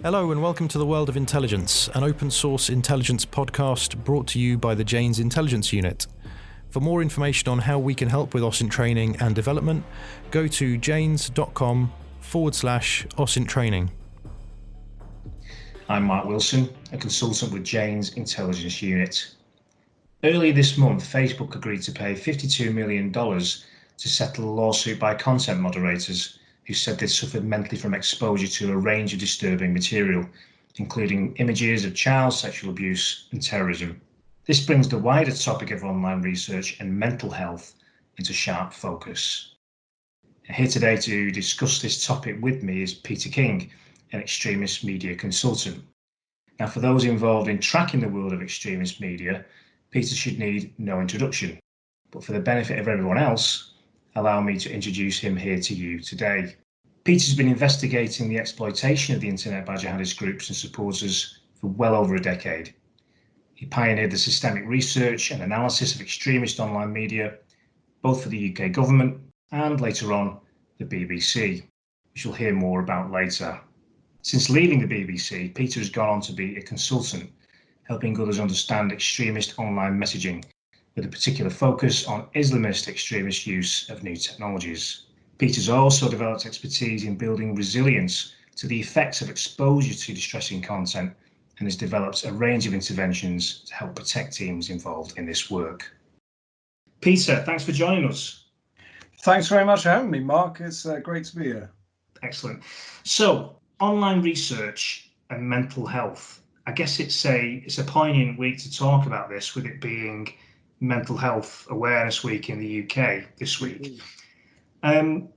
Hello and welcome to the World of Intelligence, an open source intelligence podcast brought to you by the Jane's Intelligence Unit. For more information on how we can help with OSINT training and development, go to janes.com/OSINT training. I'm Mark Wilson, a consultant with Jane's Intelligence Unit. Earlier this month, Facebook agreed to pay $52 million to settle a lawsuit by content moderators who said they'd suffered mentally from exposure to a range of disturbing material, including images of child sexual abuse and terrorism. This brings the wider topic of online research and mental health into sharp focus. Here today to discuss this topic with me is Peter King, an extremist media consultant. Now, for those involved in tracking the world of extremist media, Peter should need no introduction. But for the benefit of everyone else, allow me to introduce him here to you today. Peter's been investigating the exploitation of the internet by jihadist groups and supporters for well over a decade. He pioneered the systemic research and analysis of extremist online media, both for the UK government and later on the BBC, which we'll hear more about later. Since leaving the BBC, Peter has gone on to be a consultant, helping others understand extremist online messaging, with a particular focus on Islamist extremist use of new technologies. Peter's also developed expertise in building resilience to the effects of exposure to distressing content and has developed a range of interventions to help protect teams involved in this work. Peter, thanks for joining us. Thanks very much for having me, Mark. It's great to be here. Excellent. So, online research and mental health. I guess it's a poignant week to talk about this, with it being Mental Health Awareness Week in the UK this week.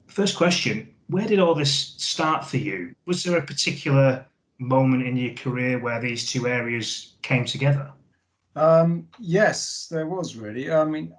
First question, where did all this start for you? Was there a particular moment in your career where these two areas came together? Yes, there was really. And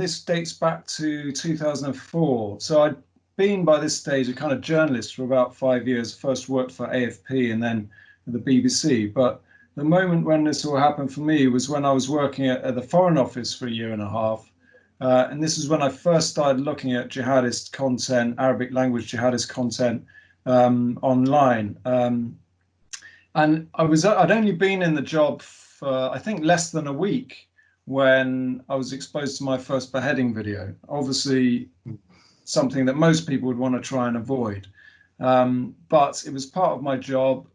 this dates back to 2004. So I'd been by this stage a kind of journalist for about 5 years, first worked for AFP and then the BBC. But the moment when this all happened for me was when I was working at the Foreign Office for a year and a half. And this is when I first started looking at jihadist content, Arabic language jihadist content online. And I'd only been in the job for, I think, less than a week when I was exposed to my first beheading video. Obviously, something that most people would want to try and avoid. But it was part of my job.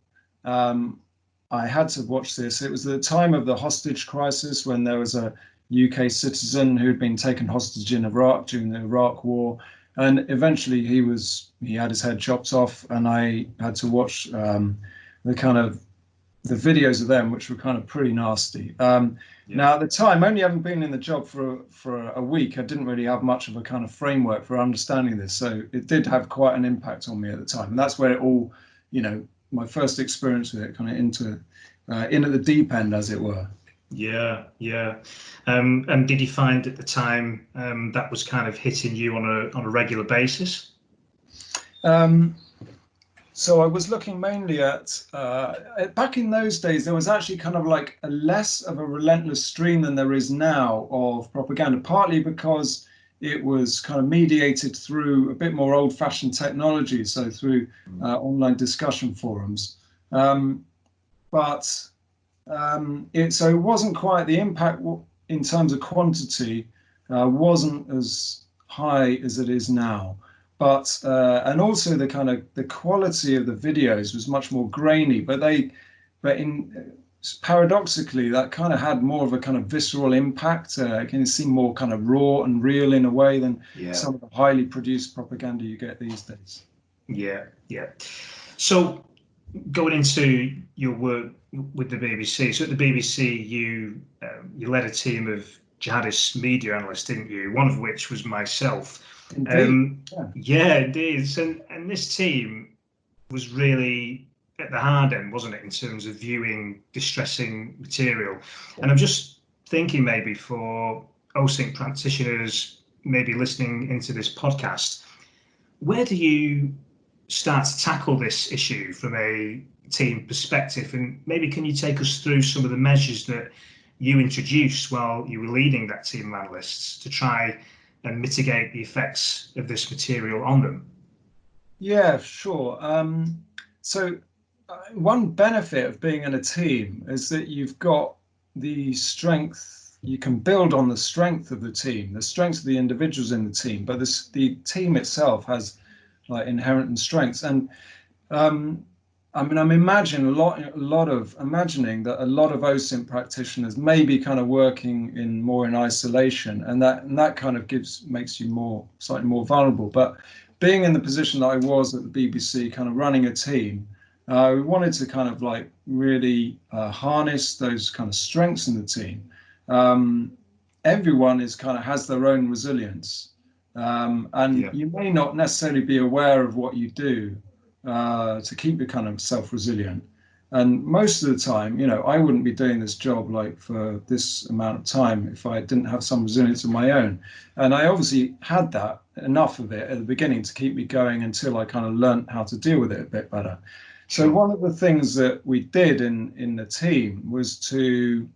I had to watch this. It was the time of the hostage crisis when there was a UK citizen who'd been taken hostage in Iraq during the Iraq War. And eventually he had his head chopped off, and I had to watch the videos of them, which were kind of pretty nasty. Now at the time, only having been in the job for a week, I didn't really have much of a kind of framework for understanding this. So it did have quite an impact on me at the time. And that's where it all, my first experience with it kind of in at the deep end, as it were. Yeah. And did you find at the time that was kind of hitting you on a regular basis? So I was looking mainly at, back in those days, there was actually kind of like less of a relentless stream than there is now of propaganda, partly because it was kind of mediated through a bit more old-fashioned technology, so through online discussion forums. So it wasn't quite, the impact in terms of quantity wasn't as high as it is now. But and also the quality of the videos was much more grainy, paradoxically, that kind of had more of a kind of visceral impact. It can seem more kind of raw and real in a way than some of the highly produced propaganda you get these days. Yeah. So going into your work with the BBC, so at the BBC you led a team of jihadist media analysts, didn't you? One of which was myself. Indeed. Indeed. And this team was really at the hard end, wasn't it, in terms of viewing distressing material? And I'm just thinking, maybe for OSINT practitioners maybe listening into this podcast, where do you start to tackle this issue from a team perspective? And maybe can you take us through some of the measures that you introduced while you were leading that team of analysts to try and mitigate the effects of this material on them? Yeah, sure. So one benefit of being in a team is that you've got the strength. You can build on the strength of the team, the strengths of the individuals in the team, but the team itself has like inherent strengths. And I'm imagining that a lot of OSINT practitioners may be kind of working more in isolation, and that kind of makes you slightly more vulnerable. But being in the position that I was at the BBC, kind of running a team, we wanted to kind of like really harness those kind of strengths in the team. Everyone has their own resilience, and you may not necessarily be aware of what you do to keep you kind of self-resilient. And most of the time, I wouldn't be doing this job like for this amount of time if I didn't have some resilience of my own. And I obviously had that, enough of it at the beginning to keep me going until I kind of learned how to deal with it a bit better. So one of the things that we did in the team was to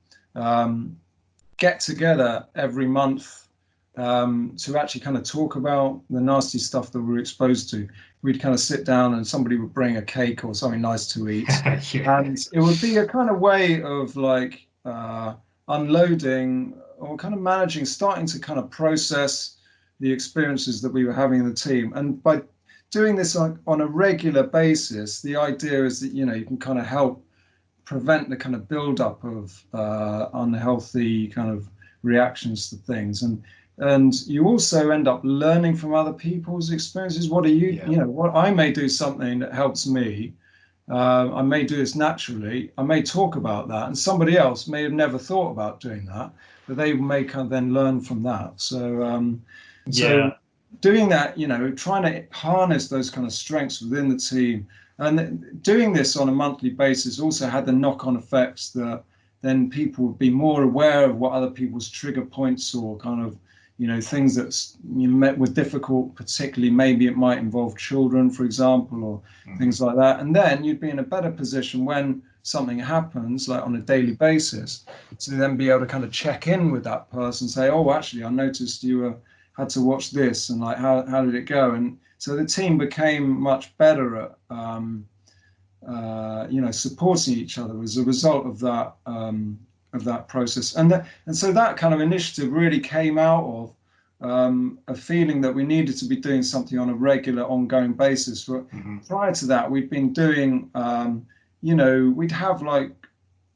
get together every month to actually kind of talk about the nasty stuff that we're exposed to. We'd kind of sit down and somebody would bring a cake or something nice to eat. And it would be a kind of way of like unloading or kind of managing, starting to kind of process the experiences that we were having in the team. And by doing this on a regular basis, the idea is that, you can kind of help prevent the kind of buildup of unhealthy kind of reactions to things. And you also end up learning from other people's experiences. What are you, what I may do something that helps me. I may do this naturally. I may talk about that, and somebody else may have never thought about doing that, but they may kind of then learn from that. So doing that, trying to harness those kind of strengths within the team, and doing this on a monthly basis also had the knock-on effects that then people would be more aware of what other people's trigger points or kind of things that you met were difficult, particularly maybe it might involve children, for example, or things like that. And then you'd be in a better position when something happens, like on a daily basis, to then be able to kind of check in with that person, say, oh, actually, I noticed you had to watch this, and like, how did it go? And so the team became much better at, supporting each other as a result of that process. And so that kind of initiative really came out of a feeling that we needed to be doing something on a regular, ongoing basis. Prior to that, we'd been doing, we'd have like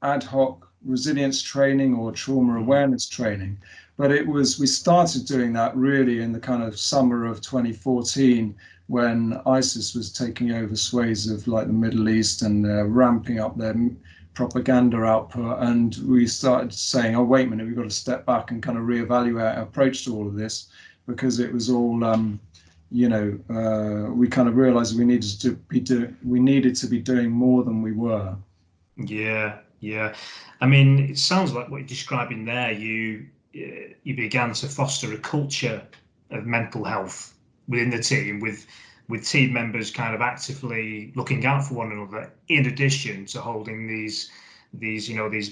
ad hoc resilience training or trauma awareness training, but we started doing that really in the kind of summer of 2014, when ISIS was taking over swathes of like the Middle East and ramping up their propaganda output. And we started saying, oh, wait a minute, we've got to step back and kind of reevaluate our approach to all of this, because it was all, we kind of realized we needed to be doing more than we were. Yeah. I mean, it sounds like what you're describing there, you began to foster a culture of mental health within the team, with team members kind of actively looking out for one another, in addition to holding these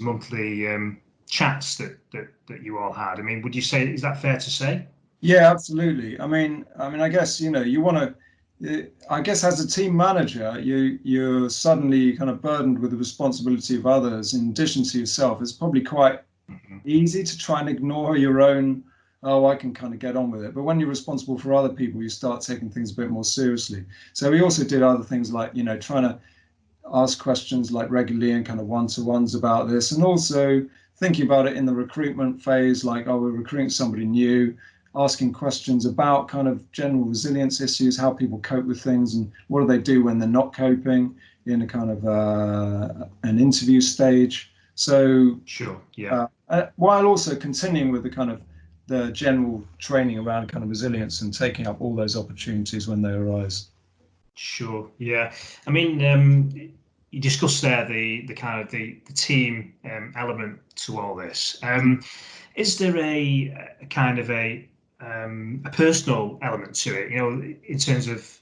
monthly chats that you all had. I mean, would you say, is that fair to say? Yeah, absolutely. I mean, I guess, you want to, I guess as a team manager, you're suddenly kind of burdened with the responsibility of others in addition to yourself. It's probably quite easy to try and ignore your own, oh, I can kind of get on with it. But when you're responsible for other people, you start taking things a bit more seriously. So we also did other things like, trying to ask questions like regularly and kind of one-to-ones about this, and also thinking about it in the recruitment phase, like, oh, we're recruiting somebody new, asking questions about kind of general resilience issues, how people cope with things, and what do they do when they're not coping in a kind of an interview stage. So while also continuing with the kind of the general training around kind of resilience and taking up all those opportunities when they arise. Sure. Yeah. I mean, you discussed there the kind of the team element to all this. Is there a kind of a personal element to it? In terms of,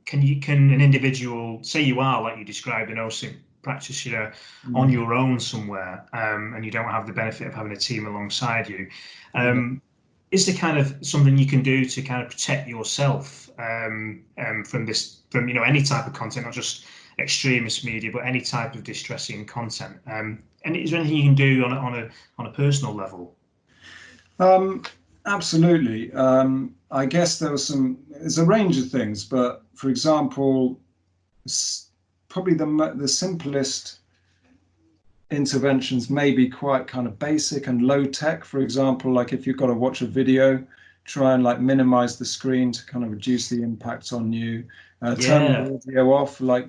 can an individual, say you are, like you described, an OSINT practitioner on your own somewhere, and you don't have the benefit of having a team alongside you, is there kind of something you can do to kind of protect yourself from any type of content, not just extremist media, but any type of distressing content. And is there anything you can do on a personal level? Absolutely. I guess there's a range of things, but for example, probably the simplest interventions may be quite kind of basic and low tech. For example, like if you've got to watch a video, try and like minimize the screen to kind of reduce the impact on you. Turn the audio off, like,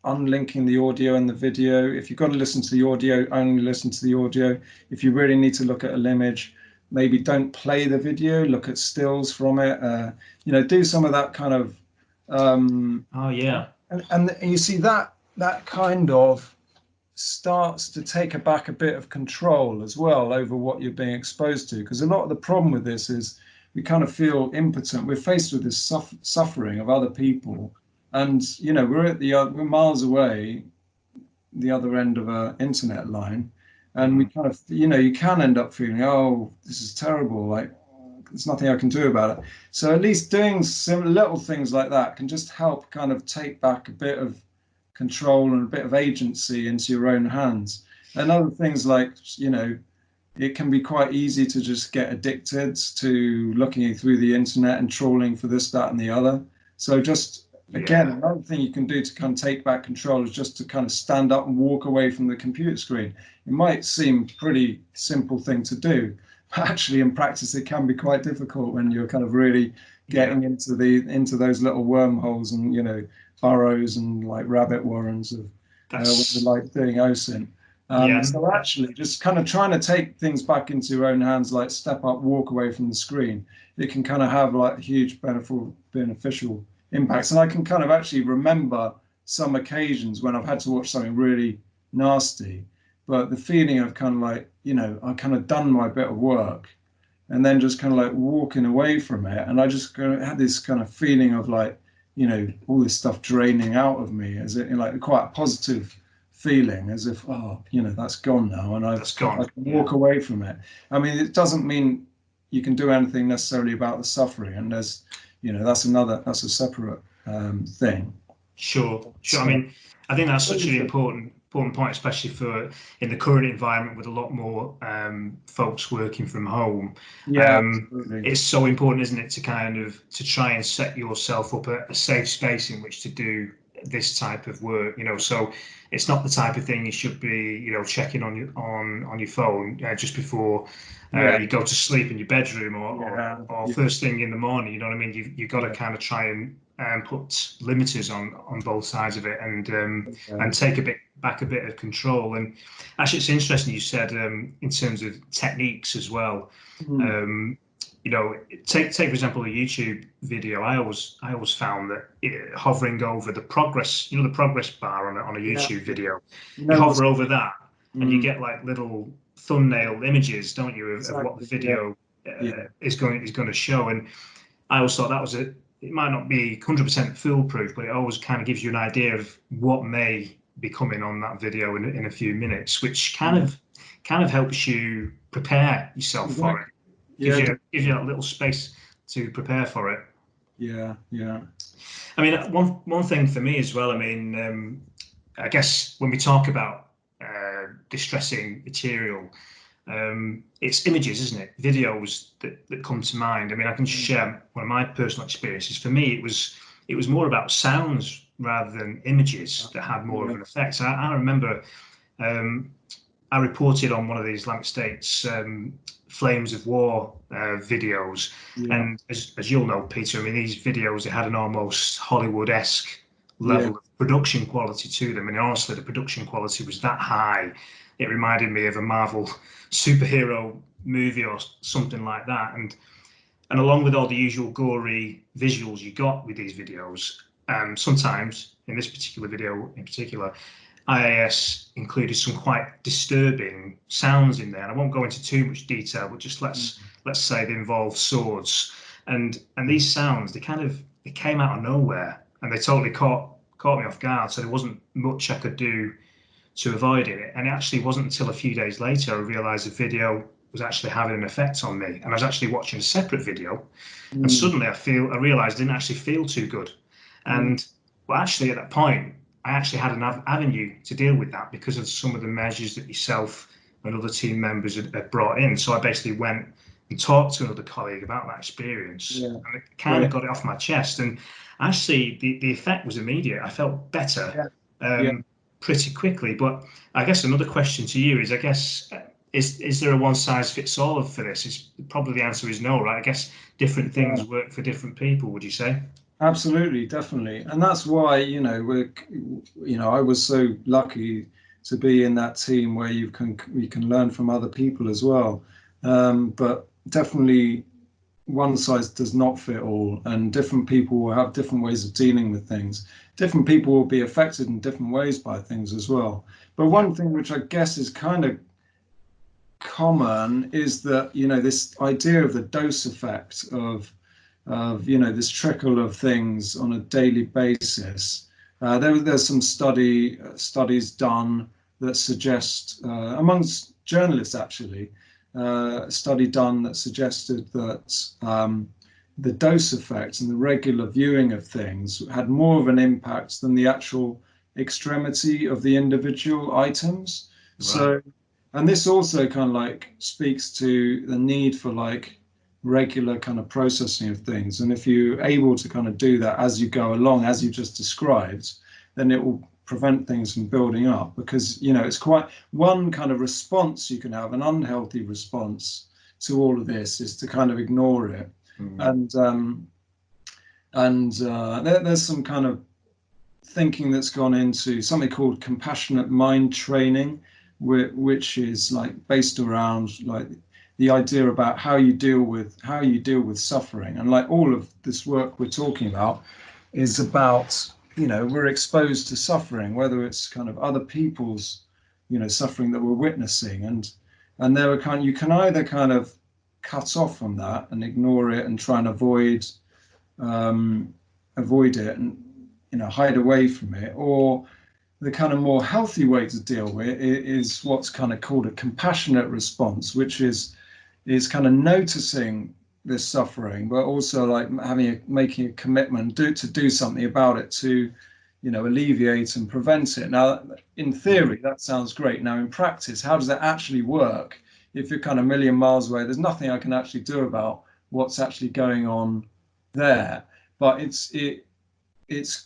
unlinking the audio and the video. If you've got to listen to the audio, only listen to the audio. If you really need to look at an image, maybe don't play the video, look at stills from it. Do some of that kind of. And you see that kind of starts to take back a bit of control as well over what you're being exposed to, because a lot of the problem with this is we kind of feel impotent. We're faced with this suffering of other people, and we're miles away, the other end of an internet line, and we kind of you can end up feeling, oh, this is terrible, like there's nothing I can do about it. So at least doing some little things like that can just help kind of take back a bit of control and a bit of agency into your own hands. And other things like, it can be quite easy to just get addicted to looking through the internet and trawling for this, that, and the other. So just, again, another thing you can do to kind of take back control is just to kind of stand up and walk away from the computer screen. It might seem a pretty simple thing to do, but actually in practice it can be quite difficult when you're kind of really getting into those little wormholes and burrows and like rabbit warrens of like doing OSINT. So actually just kind of trying to take things back into your own hands, like step up, walk away from the screen, it can kind of have like huge beneficial impacts. And I can kind of actually remember some occasions when I've had to watch something really nasty, but the feeling of kind of like, I kind of done my bit of work and then just kind of like walking away from it. And I just kind of had this kind of feeling of like, all this stuff draining out of me, as it like quite a positive feeling, as if, that's gone now, and I can walk away from it. I mean, it doesn't mean you can do anything necessarily about the suffering, and there's, that's a separate thing. Sure. I mean, I think that's such an important point, especially for in the current environment with a lot more folks working from home. It's so important, isn't it, to try and set yourself up a safe space in which to do this type of work. So it's not the type of thing you should be, checking on your phone just before you go to sleep in your bedroom or first thing in the morning. You know what I mean? You've got to kind of try and put limiters on both sides of it and take a bit of control. And actually, it's interesting you said in terms of techniques as well. Take for example a YouTube video. I always found that hovering over the progress, the progress bar on a YouTube video, you hover over that and you get like little thumbnail images, don't you, of what the video is going to show. And I always thought that was it might not be 100% foolproof, but it always kind of gives you an idea of what may be coming on that video in a few minutes, which kind of helps you prepare yourself for it. Gives you that little space to prepare for it. Yeah. I mean, one thing for me as well. I mean, I guess when we talk about distressing material, it's images, isn't it? Videos that come to mind. I mean, I can share one of my personal experiences. For me, it was more about sounds rather than images that had more of an effect. So I remember I reported on one of the Islamic State's Flames of War videos, and as you'll know, Peter, I mean, these videos, they had an almost Hollywood-esque level of production quality to them, and honestly, the production quality was that high. It reminded me of a Marvel superhero movie or something like that, and along with all the usual gory visuals you got with these videos, sometimes in this particular video in particular, IAS included some quite disturbing sounds in there, and I won't go into too much detail, but just let's say they involve swords, and these sounds, they came out of nowhere, and they totally caught me off guard. So there wasn't much I could do to avoid it, and it actually wasn't until a few days later I realised the video was actually having an effect on me, and I was actually watching a separate video, and suddenly I realised I didn't actually feel too good, and well, actually at that point, I actually had an avenue to deal with that because of some of the measures that yourself and other team members had brought in. So I basically went and talked to another colleague about that experience, Yeah. and it kind of got it off my chest. And actually, the effect was immediate. I felt better Yeah. pretty quickly. But I guess another question to you is, I guess, is there a one size fits all for this? It's probably the answer is no, right? I guess different things work for different people. Would you say? Absolutely, definitely, and that's why I was so lucky to be in that team where you can learn from other people as well. But definitely, one size does not fit all, and different people will have different ways of dealing with things. Different people will be affected in different ways by things as well. But one thing which I guess is kind of common is that this idea of the dose effect of this trickle of things on a daily basis. There's some studies done that suggest, amongst journalists actually, a study done that suggested that the dose effect and the regular viewing of things had more of an impact than the actual extremity of the individual items. Right. So, and this also kind of like speaks to the need for like regular kind of processing of things. And if you're able to kind of do that as you go along, as you just described, then it will prevent things from building up, because it's quite one kind of response you can have, an unhealthy response to all of this is to kind of ignore it. There's some kind of thinking that's gone into something called compassionate mind training, which is like based around like the idea about how you deal with suffering. And like all of this work we're talking about is about, we're exposed to suffering, whether it's kind of other people's, suffering that we're witnessing. And there are you can either kind of cut off from that and ignore it and try and avoid it and, hide away from it, or the kind of more healthy way to deal with it is what's kind of called a compassionate response, which is kind of noticing this suffering, but also like making a commitment to do something about it to, alleviate and prevent it. Now, in theory, that sounds great. Now, in practice, how does that actually work? If you're kind of a million miles away, there's nothing I can actually do about what's actually going on there. But it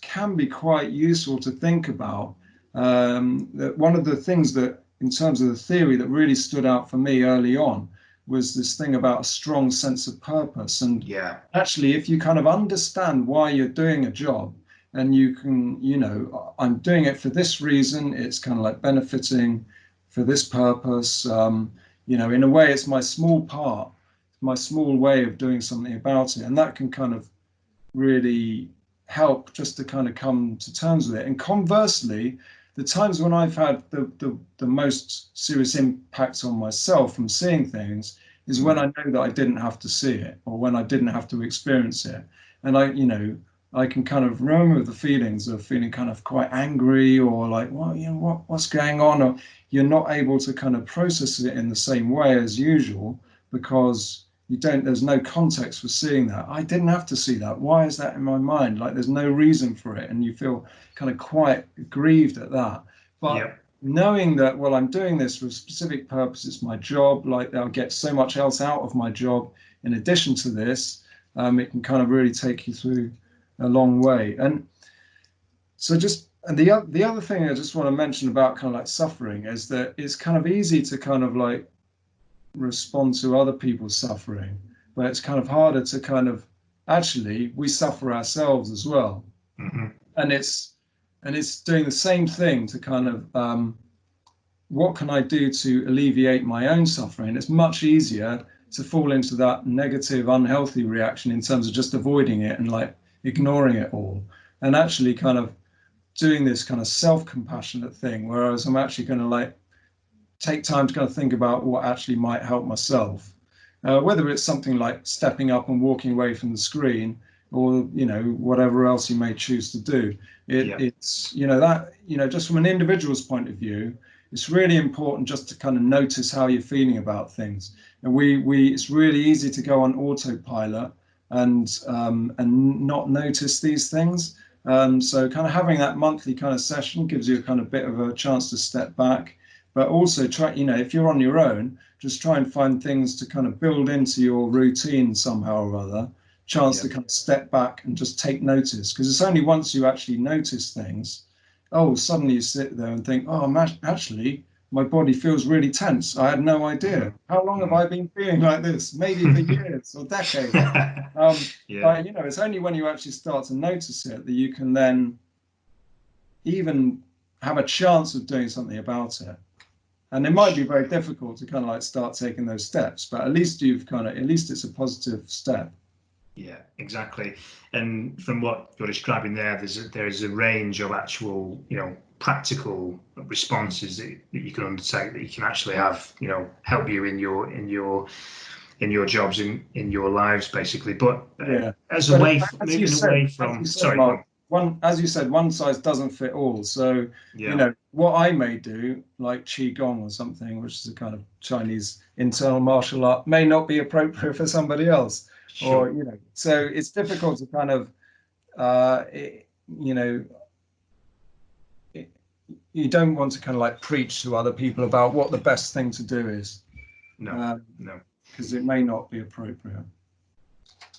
can be quite useful to think about. That one of the things that, in terms of the theory, that really stood out for me early on was this thing about a strong sense of purpose. And actually, if you kind of understand why you're doing a job, and you can, I'm doing it for this reason, it's kind of like benefiting for this purpose, in a way, it's my small part, my small way of doing something about it. And that can kind of really help just to kind of come to terms with it. And conversely, the times when I've had the most serious impact on myself from seeing things is when I know that I didn't have to see it, or when I didn't have to experience it. And I can kind of remember the feelings of feeling kind of quite angry, or like, well, what's going on? Or you're not able to kind of process it in the same way as usual, because there's no context for seeing that. I didn't have to see that. Why is that in my mind? Like, there's no reason for it. And you feel kind of quite grieved at that. But knowing that, well, I'm doing this for a specific purpose, it's my job, like I'll get so much else out of my job in addition to this, it can kind of really take you through a long way. And so the other thing I just want to mention about kind of like suffering is that it's kind of easy to kind of like respond to other people's suffering, but it's kind of harder to kind of actually, we suffer ourselves as well. And it's doing the same thing to kind of what can I do to alleviate my own suffering? It's much easier to fall into that negative, unhealthy reaction in terms of just avoiding it and like ignoring it all, and actually kind of doing this kind of self-compassionate thing, whereas I'm actually going to like take time to kind of think about what actually might help myself, whether it's something like stepping up and walking away from the screen, or whatever else you may choose to do. It's just from an individual's point of view, it's really important just to kind of notice how you're feeling about things. And it's really easy to go on autopilot and not notice these things. So kind of having that monthly kind of session gives you a kind of bit of a chance to step back, but also try, if you're on your own, just try and find things to kind of build into your routine somehow or other, chance to kind of step back and just take notice, because it's only once you actually notice things, suddenly you sit there and think, actually, my body feels really tense. I had no idea. How long have I been feeling like this? Maybe for years or decades. But it's only when you actually start to notice it that you can then even have a chance of doing something about it. And it might be very difficult to kind of like start taking those steps, but at least it's a positive step. Yeah, exactly. And from what you're describing there, there's a range of actual, practical responses that you can undertake, that you can actually have, help you in your jobs, in your lives, basically. But as you said, one size doesn't fit all. So what I may do, like qigong or something, which is a kind of Chinese internal martial art, may not be appropriate for somebody else. Sure. Or so it's difficult to kind of you don't want to kind of like preach to other people about what the best thing to do is. No, because it may not be appropriate.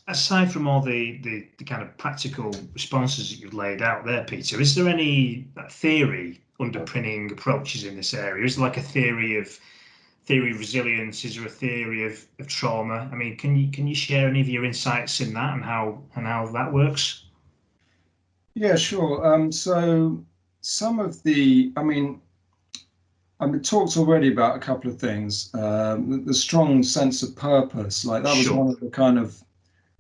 Aside from all the kind of practical responses that you've laid out there, Peter, is there any theory underpinning approaches in this area? Is there like a theory of resilience? Is there a theory of trauma? I mean, can you share any of your insights in that and how that works? Yeah, sure. So some of the, I've talked already about a couple of things. The strong sense of purpose, like that was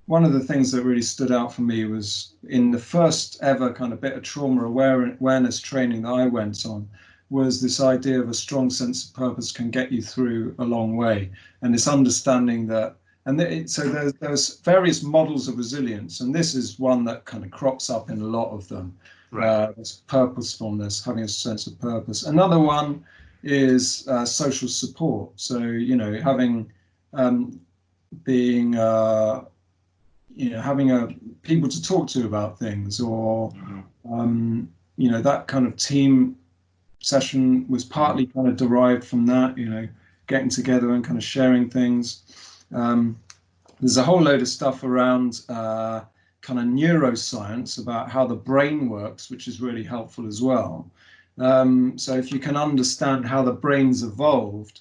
one of the things that really stood out for me was in the first ever kind of bit of trauma awareness training that I went on, was this idea of a strong sense of purpose can get you through a long way, and this understanding that, so there's various models of resilience, and this is one that kind of crops up in a lot of them. Right. This purposefulness, having a sense of purpose. Another one is social support. So having being having people to talk to about things, or that kind of team session was partly kind of derived from that, getting together and kind of sharing things. There's a whole load of stuff around kind of neuroscience about how the brain works, which is really helpful as well. So if you can understand how the brain's evolved,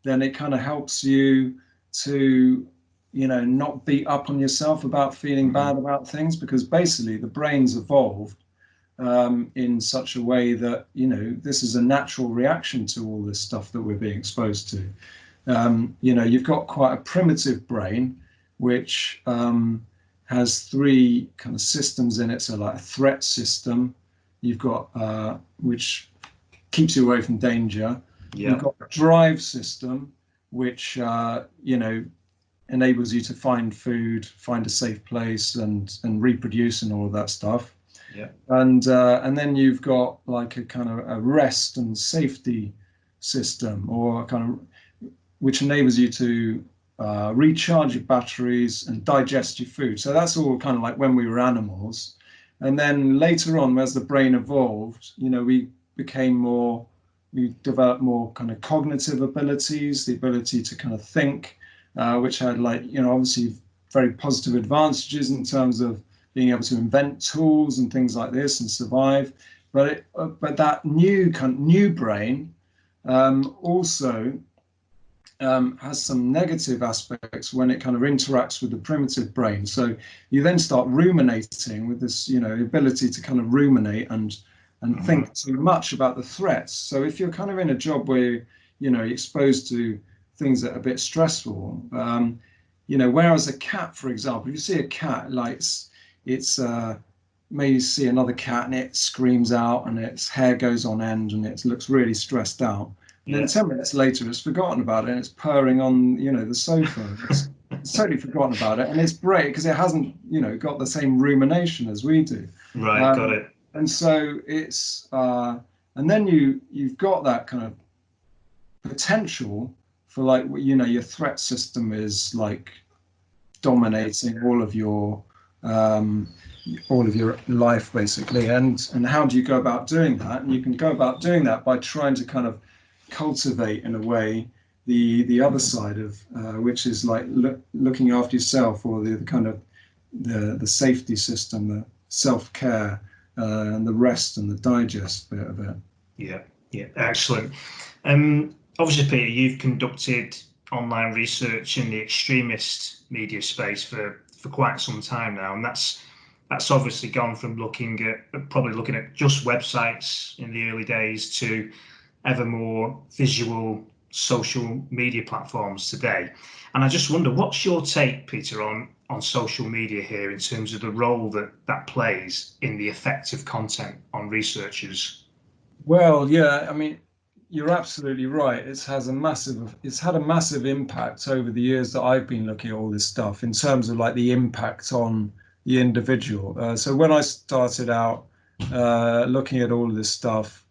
then it kind of helps you to not beat up on yourself about feeling bad about things, because basically the brain's evolved in such a way that this is a natural reaction to all this stuff that we're being exposed to. You've got quite a primitive brain, which has three kind of systems in it. So like a threat system, you've got which keeps you away from danger. You've got a drive system, which enables you to find food, find a safe place, and reproduce and all of that stuff. Yeah. And then you've got like a kind of a rest and safety system, or kind of which enables you to recharge your batteries and digest your food. So that's all kind of like when we were animals. And then later on, as the brain evolved, we developed more kind of cognitive abilities, the ability to kind of think, which had obviously very positive advantages in terms of being able to invent tools and things like this and survive. But that new brain also has some negative aspects when it kind of interacts with the primitive brain. So you then start ruminating with this, ability to kind of ruminate and think too much about the threats. So if you're kind of in a job where you're exposed to things that are a bit stressful, whereas a cat, for example, if you see a cat, like it's maybe see another cat and it screams out and its hair goes on end and it looks really stressed out. And then 10 minutes later, it's forgotten about it and it's purring on, the sofa. It's totally forgotten about it, and it's great because it hasn't, got the same rumination as we do. Right, got it. And so it's, and then you've got that kind of potential for like, your threat system is like dominating all of your, all of your life basically. And how do you go about doing that? And you can go about doing that by trying to kind of cultivate in a way the other side of which is like looking after yourself, or the kind of the safety system, the self-care, and the rest and the digest bit of it. Yeah, excellent. Obviously, Peter, you've conducted online research in the extremist media space for quite some time now, and that's obviously gone from looking at just websites in the early days to ever more visual social media platforms today. And I just wonder, what's your take, Peter, on social media here in terms of the role that plays in the effect of content on researchers? Well, yeah, I mean, you're absolutely right. It's had a massive impact over the years that I've been looking at all this stuff in terms of like the impact on the individual. So when I started out looking at all of this stuff,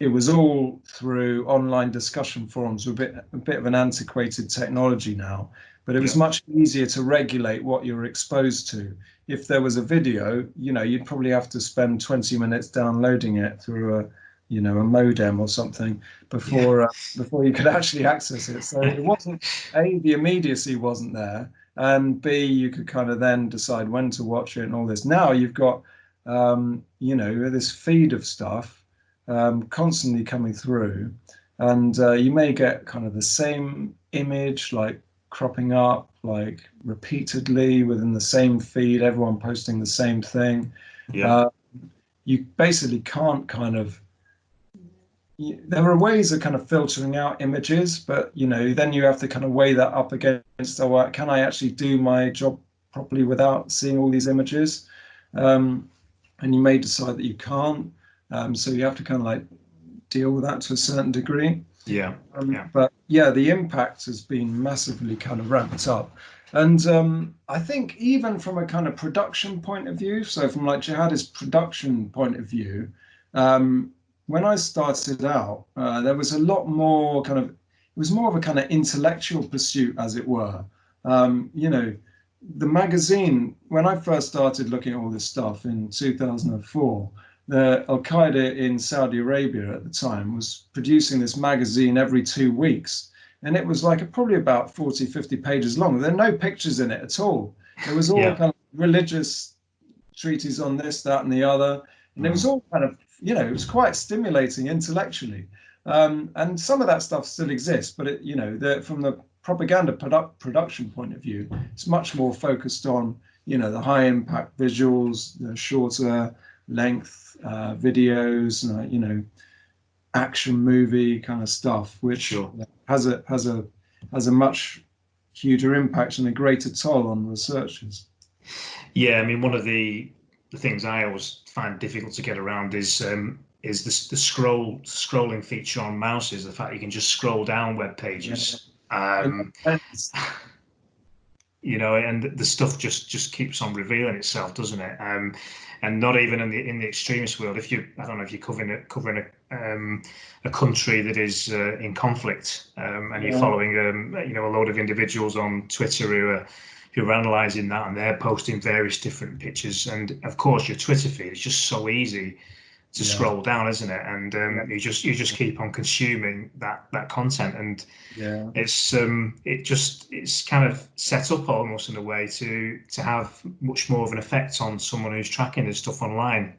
it was all through online discussion forums, a bit of an antiquated technology now, but it was much easier to regulate what you were exposed to. If there was a video, you'd probably have to spend 20 minutes downloading it through a modem or something before you could actually access it. So it wasn't, A, the immediacy wasn't there, and B, you could kind of then decide when to watch it and all this. Now you've got, this feed of stuff constantly coming through, and you may get kind of the same image like cropping up like repeatedly within the same feed, everyone posting the same thing. You basically can't there are ways of kind of filtering out images, but then you have to kind of weigh that up against, can I actually do my job properly without seeing all these images? And you may decide that you can't. So you have to kind of like deal with that to a certain degree. But yeah, the impact has been massively kind of ramped up. And I think even from a kind of production point of view, so from like Jihad's production point of view, when I started out, there was a lot more it was more of a kind of intellectual pursuit, as it were. The magazine, when I first started looking at all this stuff in 2004, the Al-Qaeda in Saudi Arabia at the time was producing this magazine every 2 weeks. And it was like probably about 40, 50 pages long. There are no pictures in it at all. It was all kind of religious treatises on this, that, and the other. And it was all kind of, it was quite stimulating intellectually. And some of that stuff still exists, but from the propaganda production point of view, it's much more focused on, the high impact visuals, the shorter length videos, action movie kind of stuff, which has a much huger impact and a greater toll on researchers. Yeah, I mean, one of the things I always find difficult to get around is the scrolling feature on mouses. The fact you can just scroll down web pages, and the stuff just keeps on revealing itself, doesn't it? And not even in the extremist world. I don't know if you're covering a country that is in conflict, and you're following a load of individuals on Twitter who are analysing that, and they're posting various different pictures. And of course, your Twitter feed is just so easy to scroll down, isn't it? And you just keep on consuming that content, and it's kind of set up almost in a way to have much more of an effect on someone who's tracking this stuff online.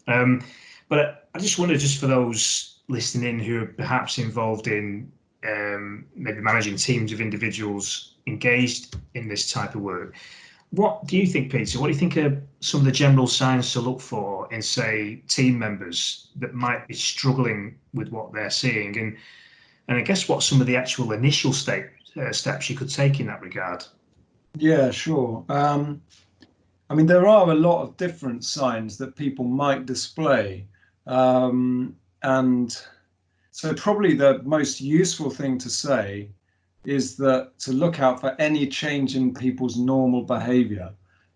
But I just wonder, just for those listening in who are perhaps involved in maybe managing teams of individuals engaged in this type of work, what do you think, Peter? What do you think are some of the general signs to look for in, say, team members that might be struggling with what they're seeing? And I guess what some of the actual initial steps you could take in that regard? Yeah, sure. I mean, there are a lot of different signs that people might display. And so probably the most useful thing to say is that to look out for any change in people's normal behavior.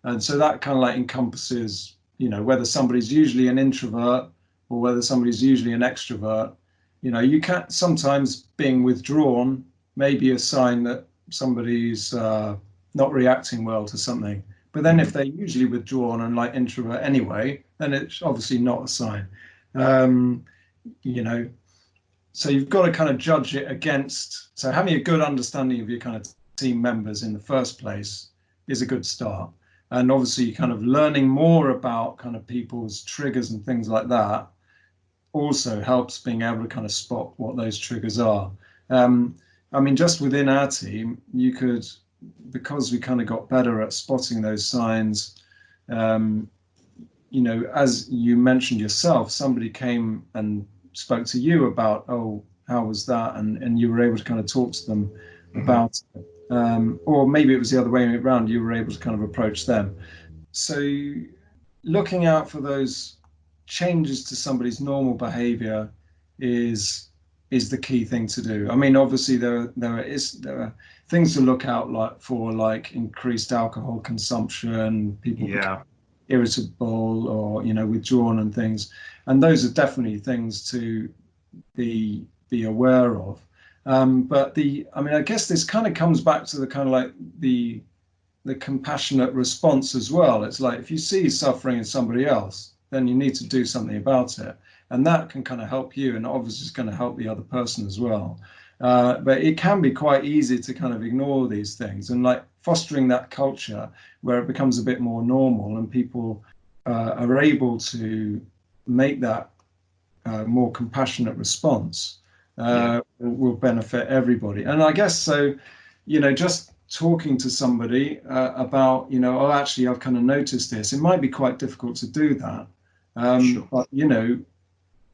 And so that kind of like encompasses, whether somebody's usually an introvert or whether somebody's usually an extrovert. You can't, sometimes being withdrawn may be a sign that somebody's not reacting well to something. But then if they're usually withdrawn and like introvert anyway, then it's obviously not a sign. Um, you know, so you've got to kind of judge it against. So having a good understanding of your kind of team members in the first place is a good start. And obviously kind of learning more about kind of people's triggers and things like that also helps being able to kind of spot what those triggers are. I mean, just within our team, you could, because we kind of got better at spotting those signs, as you mentioned yourself, somebody came and spoke to you about, oh, how was that? And you were able to kind of talk to them about it. Or maybe it was the other way around, you were able to kind of approach them. So looking out for those changes to somebody's normal behavior is the key thing to do. I mean, obviously there are things to look out for, like increased alcohol consumption, people become irritable or withdrawn and things, and those are definitely things to be aware of. But I guess this kind of comes back to the kind of like the compassionate response as well. It's like if you see suffering in somebody else, then you need to do something about it. And that can kind of help you, and obviously it's going to help the other person as well. But it can be quite easy to kind of ignore these things, and like fostering that culture where it becomes a bit more normal and people are able to make that more compassionate response will benefit everybody. And I guess so, just talking to somebody about, oh, actually, I've kind of noticed this. It might be quite difficult to do that. Sure. But,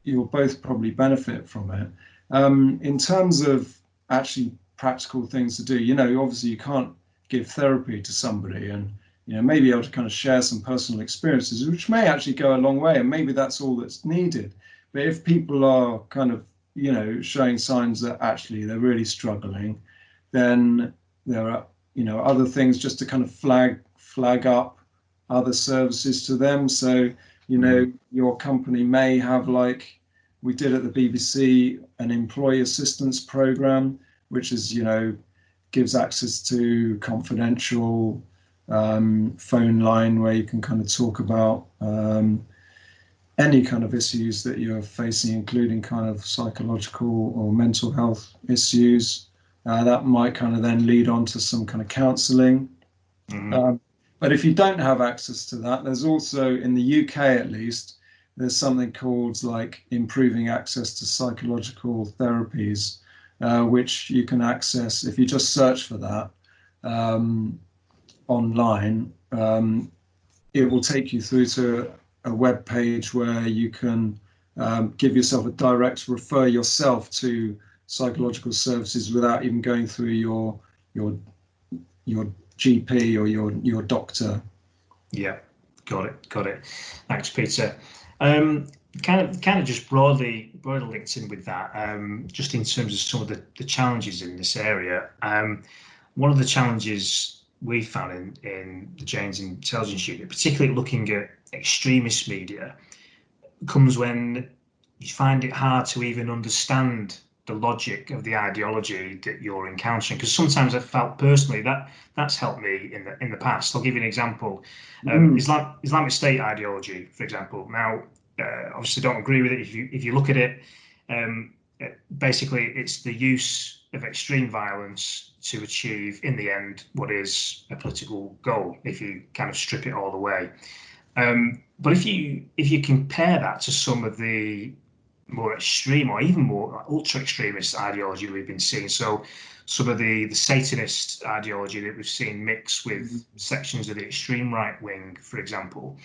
you'll both probably benefit from it. In terms of actually practical things to do, obviously you can't give therapy to somebody and, maybe be able to kind of share some personal experiences, which may actually go a long way. And maybe that's all that's needed. But if people are kind of, showing signs that actually they're really struggling, then there are, other things just to kind of flag up other services to them. So, your company may have, like we did at the BBC, an employee assistance program, which is, gives access to confidential phone line where you can kind of talk about any kind of issues that you're facing, including kind of psychological or mental health issues. That might kind of then lead on to some kind of counselling. But if you don't have access to that, there's also, in the UK at least, there's something called like improving access to psychological therapies, which you can access if you just search for that online. It will take you through to a web page where you can give yourself a direct refer yourself to psychological services without even going through your GP or your doctor. Yeah, got it. Thanks, Peter. Kind of just broadly linked in with that, just in terms of some of the challenges in this area. One of the challenges we found in the Jane's Intelligence Unit, particularly looking at extremist media, comes when you find it hard to even understand the logic of the ideology that you're encountering. Because sometimes I've felt personally that's helped me in the past. I'll give you an example. Islamic State ideology, for example. Now, obviously, don't agree with it. If you look at it, basically, it's the use of extreme violence to achieve, in the end, what is a political goal. If you kind of strip it all away. But if you compare that to some of the more extreme or even more ultra extremist ideology we've been seeing, so some of the Satanist ideology that we've seen mixed with sections of the extreme right wing, for example,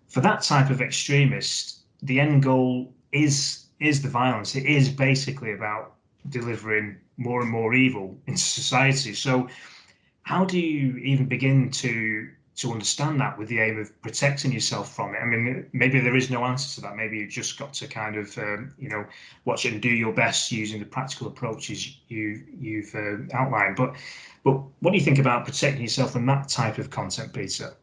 for that type of extremist, the end goal is the violence. It is basically about delivering more and more evil into society. So how do you even begin to understand that with the aim of protecting yourself from it? I mean, maybe there is no answer to that. Maybe you've just got to kind of, watch it and do your best using the practical approaches you've outlined. But what do you think about protecting yourself from that type of content, Peter?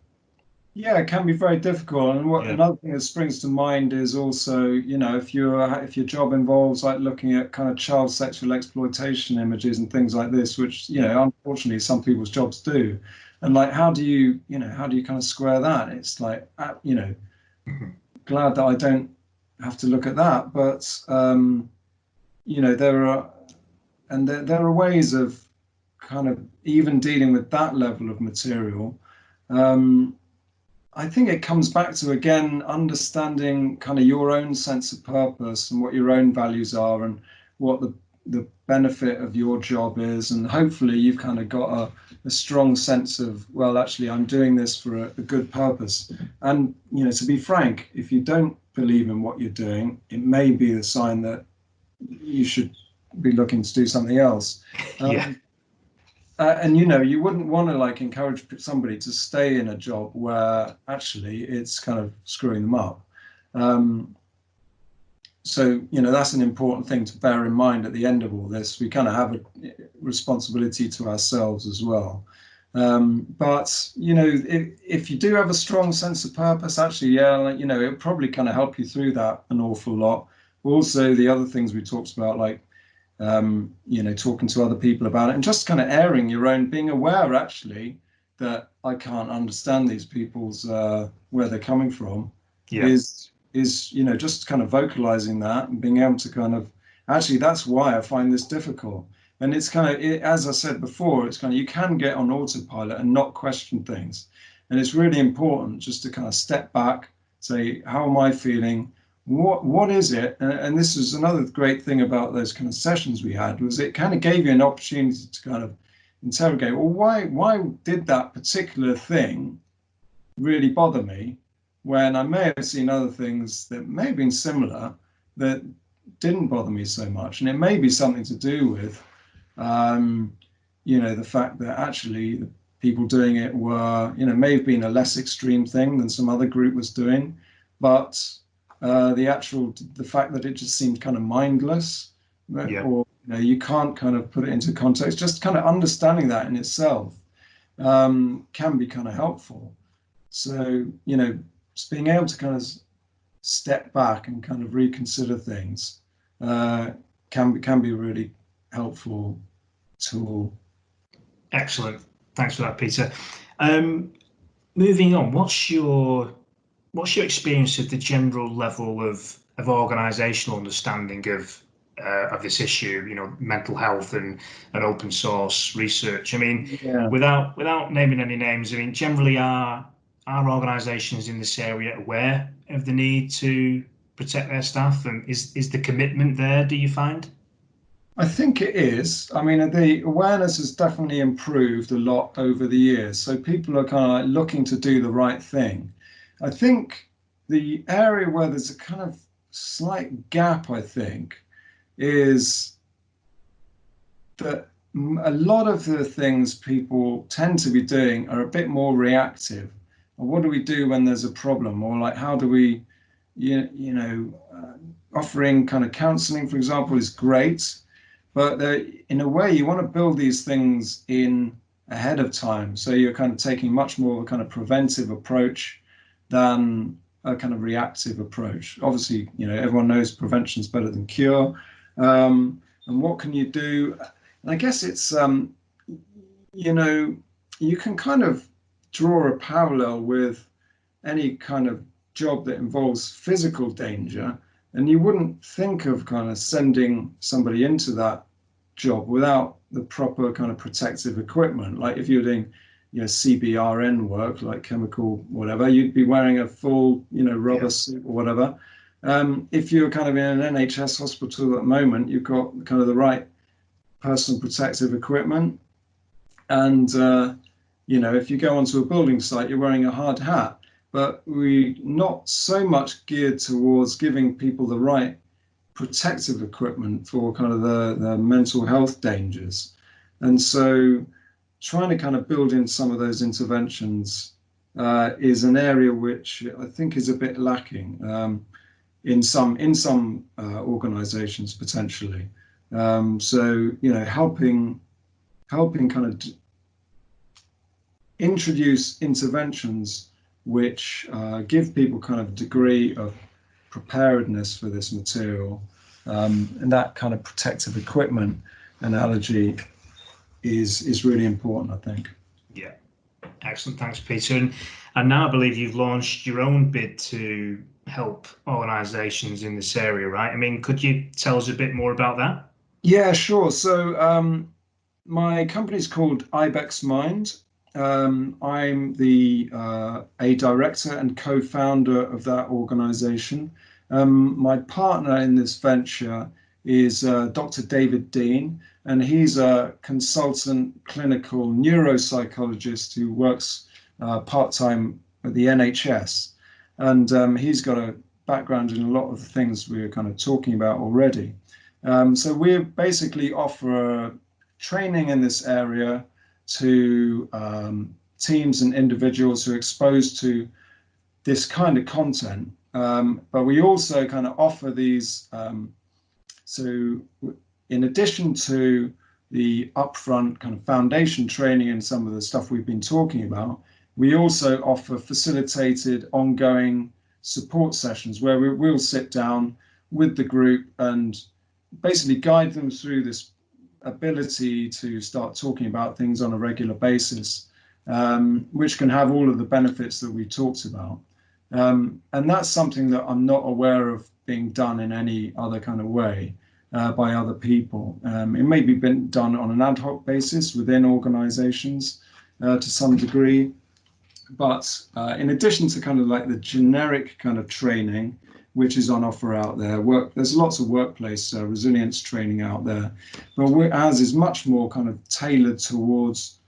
Yeah, it can be very difficult. And another thing that springs to mind is also, if your job involves like looking at kind of child sexual exploitation images and things like this, which, unfortunately some people's jobs do. And like, how do you kind of square that? It's like, glad that I don't have to look at that, but there are ways of kind of even dealing with that level of material. I think it comes back to, again, understanding kind of your own sense of purpose and what your own values are and what the benefit of your job is. And hopefully you've kind of got a strong sense of, well, actually, I'm doing this for a good purpose. And, to be frank, if you don't believe in what you're doing, it may be a sign that you should be looking to do something else. Yeah. And you wouldn't want to like encourage somebody to stay in a job where actually it's kind of screwing them up. So that's an important thing to bear in mind at the end of all this. We kind of have a responsibility to ourselves as well. But if you do have a strong sense of purpose, actually, it'll probably kind of help you through that an awful lot. Also, the other things we talked about, like talking to other people about it and just kind of airing your own, being aware actually that I can't understand these people's where they're coming from, is just kind of vocalizing that and being able to kind of, actually, that's why I find this difficult. And it's kind of, as I said before, it's kind of, you can get on autopilot and not question things. And it's really important just to kind of step back, say, how am I feeling? What is it? And this is another great thing about those kind of sessions we had, was it kind of gave you an opportunity to kind of interrogate, well, why did that particular thing really bother me, when I may have seen other things that may have been similar that didn't bother me so much. And it may be something to do with, the fact that actually the people doing it were, may have been a less extreme thing than some other group was doing, but the fact that it just seemed kind of mindless, or you can't kind of put it into context. Just kind of understanding that in itself can be kind of helpful. So just being able to kind of step back and kind of reconsider things can be a really helpful tool. Excellent. Thanks for that, Peter. Moving on, what's your experience of the general level of organisational understanding of this issue? Mental health and open source research. I mean, without naming any names, I mean, generally are organisations in this area aware of the need to protect their staff, and is the commitment there, do you find? I think it is. I mean, the awareness has definitely improved a lot over the years. So people are kind of like looking to do the right thing. I think the area where there's a kind of slight gap, I think, is that a lot of the things people tend to be doing are a bit more reactive. What do we do when there's a problem? Or like, how do we, offering kind of counseling, for example, is great. But in a way, you want to build these things in ahead of time. So you're kind of taking much more of a kind of preventive approach than a kind of reactive approach. Obviously, everyone knows prevention is better than cure. And what can you do? And I guess it's, you can kind of draw a parallel with any kind of job that involves physical danger. And you wouldn't think of kind of sending somebody into that job without the proper kind of protective equipment. Like if you're doing, CBRN work, like chemical whatever, you'd be wearing a full, rubber suit or whatever. If you're kind of in an NHS hospital at the moment, you've got kind of the right personal protective equipment. And, if you go onto a building site, you're wearing a hard hat. But we're not so much geared towards giving people the right protective equipment for kind of the mental health dangers. And so trying to kind of build in some of those interventions is an area which I think is a bit lacking in some organizations potentially. So, helping kind of introduce interventions which give people kind of a degree of preparedness for this material, and that kind of protective equipment analogy is really important, I think. Yeah, Excellent, thanks, Peter. And now I believe you've launched your own bid to help organisations in this area, right? I mean, could you tell us a bit more about that? Yeah, sure. So my company's called Ibex Mind. I'm a director and co-founder of that organisation. My partner in this venture is Dr. David Dean, and he's a consultant clinical neuropsychologist who works part-time at the NHS. And he's got a background in a lot of the things we were kind of talking about already. So we basically offer training in this area to teams and individuals who are exposed to this kind of content. But we also kind of offer these, so in addition to the upfront kind of foundation training and some of the stuff we've been talking about, we also offer facilitated ongoing support sessions where we'll sit down with the group and basically guide them through this ability to start talking about things on a regular basis, which can have all of the benefits that we talked about. And that's something that I'm not aware of being done in any other kind of way by other people. It may be been done on an ad hoc basis within organizations to some degree. But in addition to kind of like the generic kind of training, which is on offer out there, there's lots of workplace resilience training out there, but ours is much more kind of tailored towards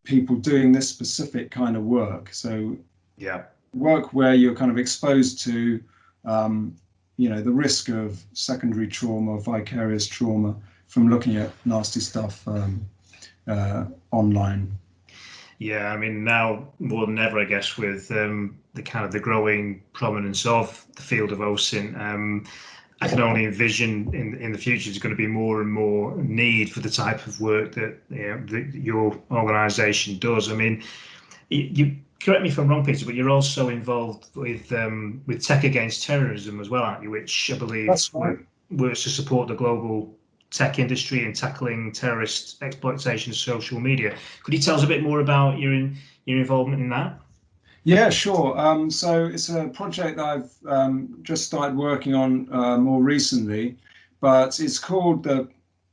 people doing this specific kind of work. So yeah, work where you're kind of exposed to, the risk of secondary trauma, vicarious trauma from looking at nasty stuff online. Yeah, I mean, now more than ever, I guess, with the kind of the growing prominence of the field of OSINT, I can only envision in the future there's going to be more and more need for the type of work that, that your organisation does. I mean, you correct me if I'm wrong, Peter, but you're also involved with Tech Against Terrorism as well, aren't you? Which I believe works to support the global tech industry in tackling terrorist exploitation of social media. Could you tell us a bit more about your involvement in that? Yeah, sure. So it's a project that I've just started working on more recently, but it's called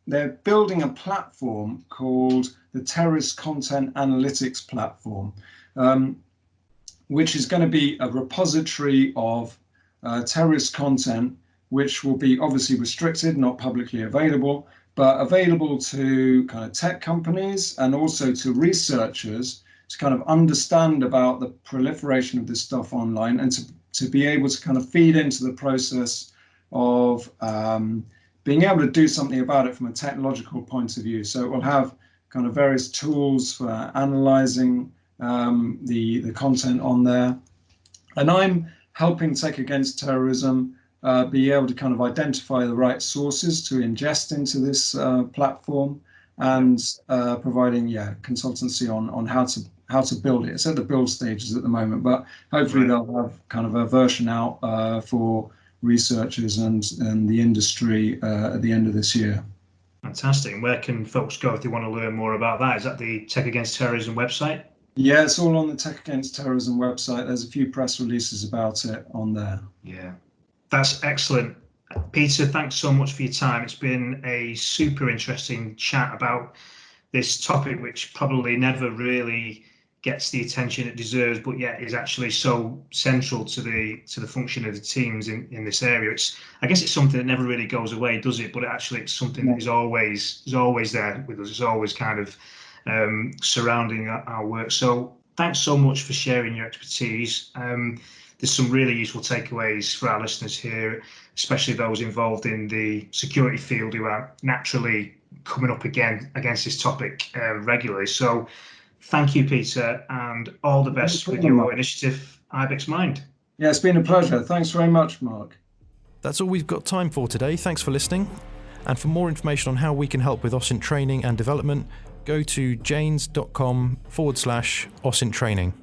they're building a platform called the Terrorist Content Analytics Platform, which is going to be a repository of terrorist content, which will be obviously restricted, not publicly available, but available to kind of tech companies and also to researchers to kind of understand about the proliferation of this stuff online and to be able to kind of feed into the process of being able to do something about it from a technological point of view. So it will have kind of various tools for analyzing the content on there. And I'm helping Tech Against Terrorism be able to kind of identify the right sources to ingest into this platform and providing consultancy on how to build it. It's at the build stages at the moment, but hopefully they'll have kind of a version out for researchers and the industry at the end of this year. Fantastic. And where can folks go if they want to learn more about that? Is that the Tech Against Terrorism website? Yeah, it's all on the Tech Against Terrorism website. There's a few press releases about it on there. Yeah. That's excellent. Peter, thanks so much for your time. It's been a super interesting chat about this topic, which probably never really gets the attention it deserves, but yet is actually so central to the function of the teams in this area. I guess it's something that never really goes away, does it? But actually, it's something that is always there with us. It's always kind of surrounding our work. So thanks so much for sharing your expertise. There's some really useful takeaways for our listeners here, especially those involved in the security field who are naturally coming up against this topic regularly. So thank you, Peter, and all the best with your initiative, Ibex Mind. Yeah, it's been a pleasure. Thanks very much, Mark. That's all we've got time for today. Thanks for listening. And for more information on how we can help with OSINT training and development, go to janes.com/OSINT training.